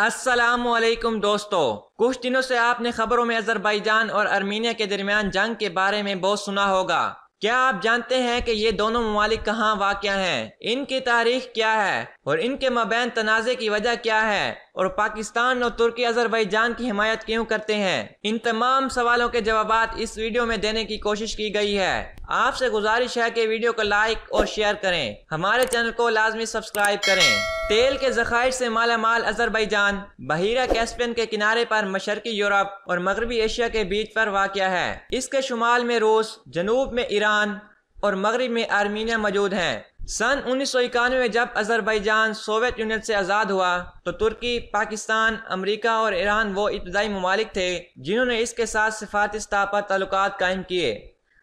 السلام علیکم دوستو، کچھ دنوں سے آپ نے خبروں میں آذربائیجان اور ارمینیا کے درمیان جنگ کے بارے میں بہت سنا ہوگا۔ کیا آپ جانتے ہیں کہ یہ دونوں ممالک کہاں واقع ہیں، ان کی تاریخ کیا ہے اور ان کے مابین تنازع کی وجہ کیا ہے، اور پاکستان اور ترکی آذربائیجان کی حمایت کیوں کرتے ہیں؟ ان تمام سوالوں کے جوابات اس ویڈیو میں دینے کی کوشش کی گئی ہے۔ آپ سے گزارش ہے کہ ویڈیو کو لائک اور شیئر کریں، ہمارے چینل کو لازمی سبسکرائب کریں۔ تیل کے ذخائر سے مالا مال آذربائیجان بحیرہ کیسپیئن کے کنارے پر مشرقی یورپ اور مغربی ایشیا کے بیچ پر واقع ہے۔ اس کے شمال میں روس، جنوب میں ایران اور مغرب میں آرمینیا موجود ہیں۔ سن 1991 میں جب آذربائیجان سوویت یونین سے آزاد ہوا تو ترکی، پاکستان، امریکہ اور ایران وہ ابتدائی ممالک تھے جنہوں نے اس کے ساتھ سفارتی سطح پر تعلقات قائم کیے۔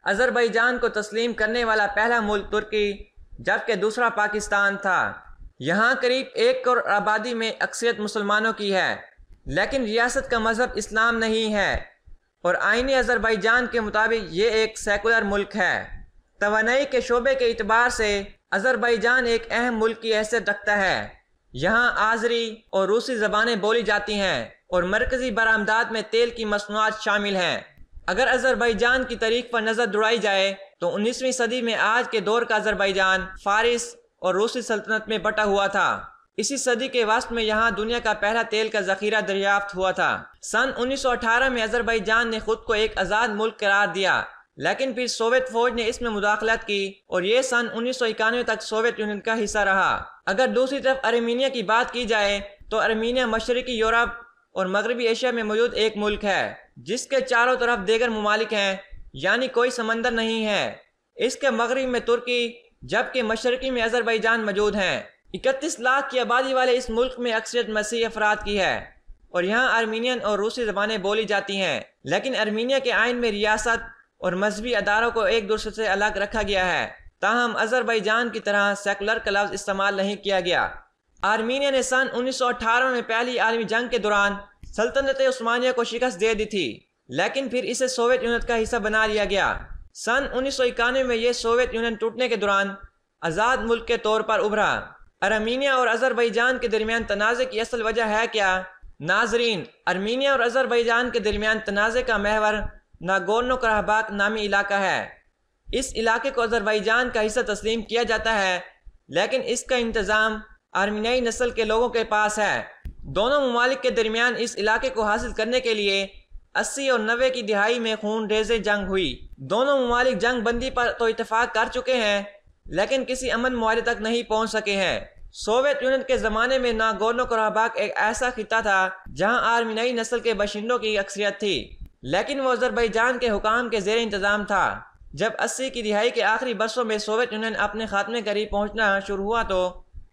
آذربائیجان کو تسلیم کرنے والا پہلا ملک ترکی جبکہ دوسرا پاکستان تھا۔ یہاں قریب 1 کروڑ آبادی میں اکثریت مسلمانوں کی ہے، لیکن ریاست کا مذہب اسلام نہیں ہے اور آئین آذربائیجان کے مطابق یہ ایک سیکولر ملک ہے۔ توانائی کے شعبے کے اعتبار سے آذربائیجان ایک اہم ملک کی حیثیت رکھتا ہے۔ یہاں آذری اور روسی زبانیں بولی جاتی ہیں اور مرکزی برآمدات میں تیل کی مصنوعات شامل ہیں۔ اگر آذربائیجان کی تاریخ پر نظر دوڑائی جائے تو 19ویں صدی میں آج کے دور کا آذربائیجان فارس اور روسی سلطنت میں بٹا ہوا تھا۔ اسی صدی کے وسط میں یہاں دنیا کا پہلا تیل کا ذخیرہ دریافت ہوا تھا۔ سن 1918 میں آذربائیجان نے خود کو ایک آزاد ملک قرار دیا، لیکن پھر سوویت فوج نے اس میں مداخلت کی اور یہ سن 1991 تک سوویت یونین کا حصہ رہا۔ اگر دوسری طرف ارمینیا کی بات کی جائے تو ارمینیا مشرقی یورپ اور مغربی ایشیا میں موجود ایک ملک ہے جس کے چاروں طرف دیگر ممالک ہیں، یعنی کوئی سمندر نہیں ہے۔ اس کے مغرب میں ترکی جبکہ مشرقی میں آذربائیجان موجود ہیں۔ 31 لاکھ کی آبادی والے اس ملک میں اکثریت مسیحی افراد کی ہے اور یہاں آرمینین اور روسی زبانیں بولی جاتی ہیں، لیکن ارمینیا کے آئین میں ریاست اور مذہبی اداروں کو ایک دوسرے سے الگ رکھا گیا ہے، تاہم آذربائیجان کی طرح سیکولر کا لفظ استعمال نہیں کیا گیا۔ آرمینیا نے سن 1918 میں پہلی عالمی جنگ کے دوران سلطنت عثمانیہ کو شکست دے دی تھی، لیکن پھر اسے سوویت یونین کا حصہ بنا لیا گیا۔ سن 1991 میں یہ سوویت یونین ٹوٹنے کے دوران آزاد ملک کے طور پر ابھرا۔ ارمینیا اور آذربائیجان کے درمیان تنازع کی اصل وجہ ہے کیا؟ ناظرین، ارمینیا اور آذربائیجان کے درمیان تنازع کا محور ناگورنو قراباق نامی علاقہ ہے۔ اس علاقے کو آذربائیجان کا حصہ تسلیم کیا جاتا ہے، لیکن اس کا انتظام آرمینیائی نسل کے لوگوں کے پاس ہے۔ دونوں ممالک کے درمیان اس علاقے کو حاصل کرنے کے لیے 80 اور 90 کی دہائی میں خون ریزیں جنگ ہوئی۔ دونوں ممالک جنگ بندی پر تو اتفاق کر چکے ہیں، لیکن کسی امن معاہدے تک نہیں پہنچ سکے ہیں۔ سوویت یونین کے زمانے میں ناگورنو قراباق ایک ایسا خطہ تھا جہاں آرمینیائی نسل کے باشندوں کی اکثریت تھی، لیکن وہ آذربائیجان کے حکام کے زیر انتظام تھا۔ جب 80 کی دہائی کے آخری برسوں میں سوویت یونین اپنے خاتمے قریب پہنچنا شروع ہوا تو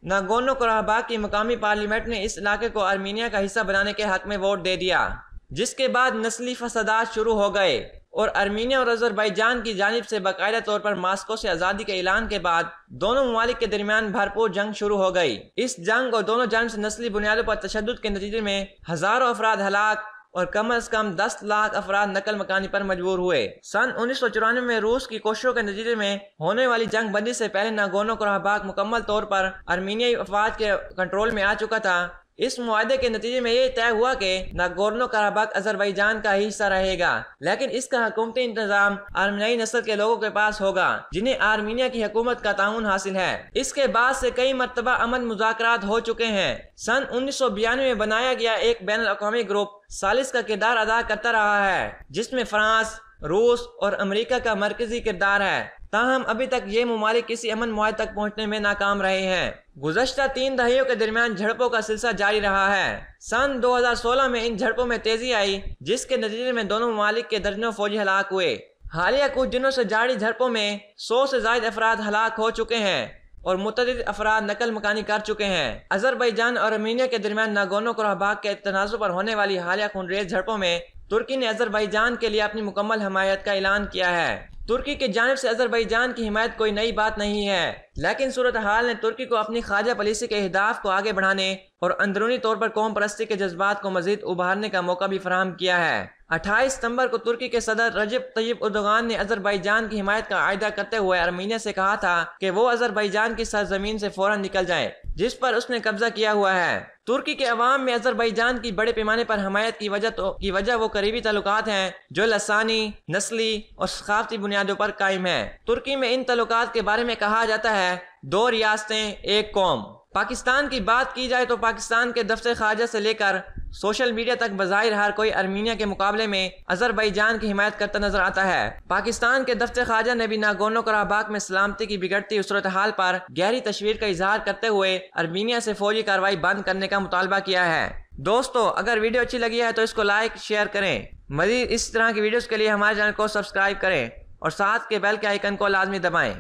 ناگورنو قراباق کی مقامی پارلیمنٹ نے اس علاقے کو آرمینیا کا حصہ بنانے کے حق میں ووٹ دے دیا، جس کے بعد نسلی فسادات شروع ہو گئے اور ارمینیا اور آذربائیجان کی جانب سے باقاعدہ طور پر ماسکو سے آزادی کے اعلان کے بعد دونوں ممالک کے درمیان بھرپور جنگ شروع ہو گئی۔ اس جنگ اور دونوں جانب سے نسلی بنیادوں پر تشدد کے نتیجے میں ہزاروں افراد ہلاک اور کم از کم 10 لاکھ افراد نقل مکانی پر مجبور ہوئے۔ سن 1994 میں روس کی کوششوں کے نتیجے میں ہونے والی جنگ بندی سے پہلے ناگورنو قراباق مکمل طور پر ارمینیائی افواج کے کنٹرول میں آ چکا تھا۔ اس معاہدے کے نتیجے میں یہ طے ہوا کہ ناگورنو قراباق آذربائیجان کا ہی حصہ رہے گا، لیکن اس کا حکومتی انتظام آرمینیائی نسل کے لوگوں کے پاس ہوگا جنہیں آرمینیا کی حکومت کا تعاون حاصل ہے۔ اس کے بعد سے کئی مرتبہ امن مذاکرات ہو چکے ہیں۔ سن 1992 میں بنایا گیا ایک بین الاقوامی گروپ ثالث کا کردار ادا کرتا رہا ہے، جس میں فرانس، روس اور امریکہ کا مرکزی کردار ہے، تاہم ابھی تک یہ ممالک کسی امن معاہدے تک پہنچنے میں ناکام رہے ہیں۔ گزشتہ 3 دہائیوں کے درمیان جھڑپوں کا سلسلہ جاری رہا ہے۔ سن 2016 میں ان جھڑپوں میں تیزی آئی، جس کے نتیجے میں دونوں ممالک کے درجنوں فوجی ہلاک ہوئے۔ حالیہ کچھ دنوں سے جاری جھڑپوں میں 100 سے زائد افراد ہلاک ہو چکے ہیں اور متعدد افراد نقل مکانی کر چکے ہیں۔ آذربائیجان اور ارمینیا کے درمیان ناگورنو قراباق کے تنازع پر ہونے والی حالیہ خونریز جھڑپوں میں ترکی نے آذربائیجان کے لیے اپنی مکمل حمایت کا اعلان کیا ہے۔ ترکی کی جانب سے آذربائیجان کی حمایت کوئی نئی بات نہیں ہے، لیکن صورتحال نے ترکی کو اپنی خواجہ پالیسی کے اہداف کو آگے بڑھانے اور اندرونی طور پر قوم پرستی کے جذبات کو مزید ابھارنے کا موقع بھی فراہم کیا ہے۔ 28 ستمبر کو ترکی کے صدر رجب طیب اردوغان نے آذربائیجان کی حمایت کا اعادہ کرتے ہوئے ارمینیا سے کہا تھا کہ وہ آذربائیجان کی سرزمین سے فوراً نکل جائیں جس پر اس نے قبضہ کیا ہوا ہے۔ ترکی کے عوام میں آذربائیجان کی بڑے پیمانے پر حمایت کی وجہ وہ قریبی تعلقات ہیں جو لسانی، نسلی اور ثقافتی بنیادوں پر قائم ہیں۔ ترکی میں ان تعلقات کے بارے میں کہا جاتا ہے 2 ریاستیں ایک قوم۔ پاکستان کی بات کی جائے تو پاکستان کے دفتر خارجہ سے لے کر سوشل میڈیا تک بظاہر ہر کوئی ارمینیا کے مقابلے میں آذربائیجان کی حمایت کرتا نظر آتا ہے۔ پاکستان کے دفتر خارجہ نے بھی ناگورنو قراباق میں سلامتی کی بگڑتی صورتحال پر گہری تشویش کا اظہار کرتے ہوئے ارمینیا سے فوجی کارروائی بند کرنے کا مطالبہ کیا ہے۔ دوستو، اگر ویڈیو اچھی لگی ہے تو اس کو لائک شیئر کریں۔ مزید اس طرح کی ویڈیوز کے لیے ہمارے چینل کو سبسکرائب کریں اور ساتھ کے بیل کے آئیکن کو لازمی دبائیں۔